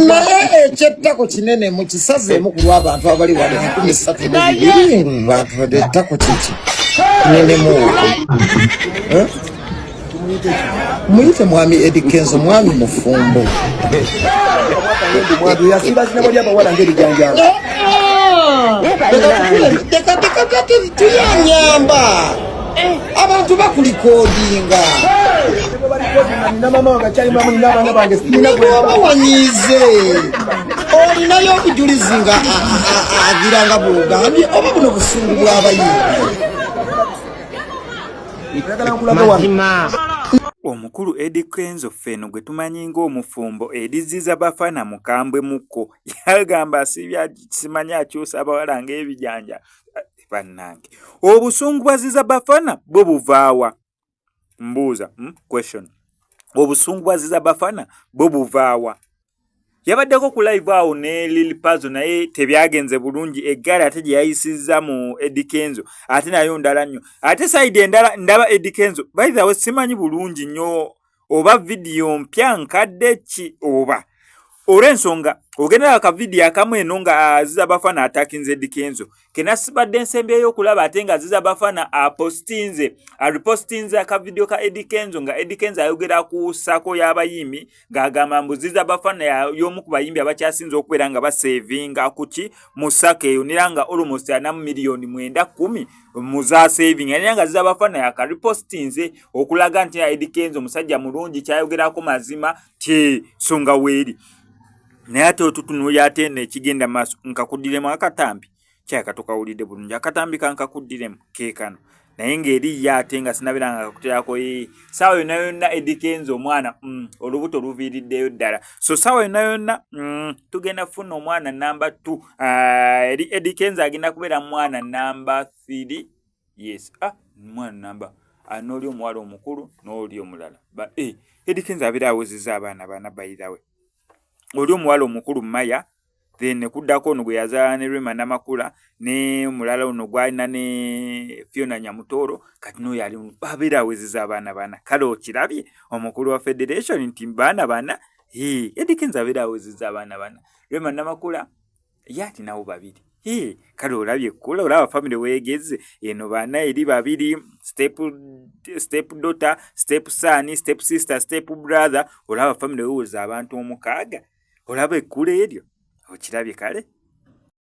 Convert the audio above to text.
naye ekyettako kinene mukisazeemu ku lw'abantu abali wano 32 bantu ettako kiki kinenemu muyite mwami Eddie Kenzo mwami mufumbo tuyanyamba abantu bakulikodinga nabawanyize olinayo obujulizi nga agiranga bugambi oba buno busungu bw'abayimbi omukulu Eddie Kenzo feno gwe tumanyi ng'omufumbo ediziza bafana mukambwe mukko yagamba simanyi akyusa abawala ng'ebijanja bannange obusungu bwaziza bafana bwe buvaawa mbuuza question obusungu bwaziza bafana bwe buvaawa yabaddeko ku live awo ne Lil Pazzo naye tebyagenze bulungi eggaali ate gye yayisizza mu Eddie Kenzo ate nayo ndala nnyo ate side endala ndaba Eddie Kenzo by the way simanyi bulungi nnyo oba video mpya nkadde ki oba olw'ensonga ogendera aka video akamu eno nga aziza bafana atakinze Eddie Kenzo kena sibadde ensembe y'okulaba ate nga aziza bafana repostinze aka video ka Eddie Kenzo nga Eddie Kenzo ayogera ku sako y'abayimbi ng'agamba mbuziza bafana y'omu ku bayimbi abakyasinze okubeera nga basevinga kuki mu sako eyo nera nga almost ana miliyoni 910 mu za saving era nga aziza bafana yakaripostinze okulaga nti Eddie Kenzo musajja mulungi kyayogerako mazima songa weeri naye ate otutunuulya ate n'ekigenda maaso nkakuddiramu akatambi kyakatukawulidde bulungi akatambi kankakuddiramu keekano naye ng'eri ye ate nga sinabiranga kakuterako saawa yonna yonna Eddie Kenzo omwana olubuto luviiriddeyo ddala so saawa yonna yonna tugenda kufuna omwana namba 2 eri Eddie Kenzo agenda kubeera mwana namba 3 yes mwana namba n'oli omuwala omukulu n'oli omulala Eddie Kenzo abeera awezezza abaana bana bayirawe oli omuwala omukulu Maya then kuddako ono gwe yazaala ne Rema Namakula ne mulala ono gwalina ne Fiona Nyamutoro kati n'oyo ali abeera awezezza abaana bana kale okirabye omukulu wa Federation nti baana bana Eddie Kenzo abeera awezezza abaana bana Rema Namakula yati nawo babiri kale olabye ekkula olaba family weegeze eno baana eri babiri step daughter step son step sister step brother olaba family weewuza abantu omukaaga olaba ekkula eryo okirabye kale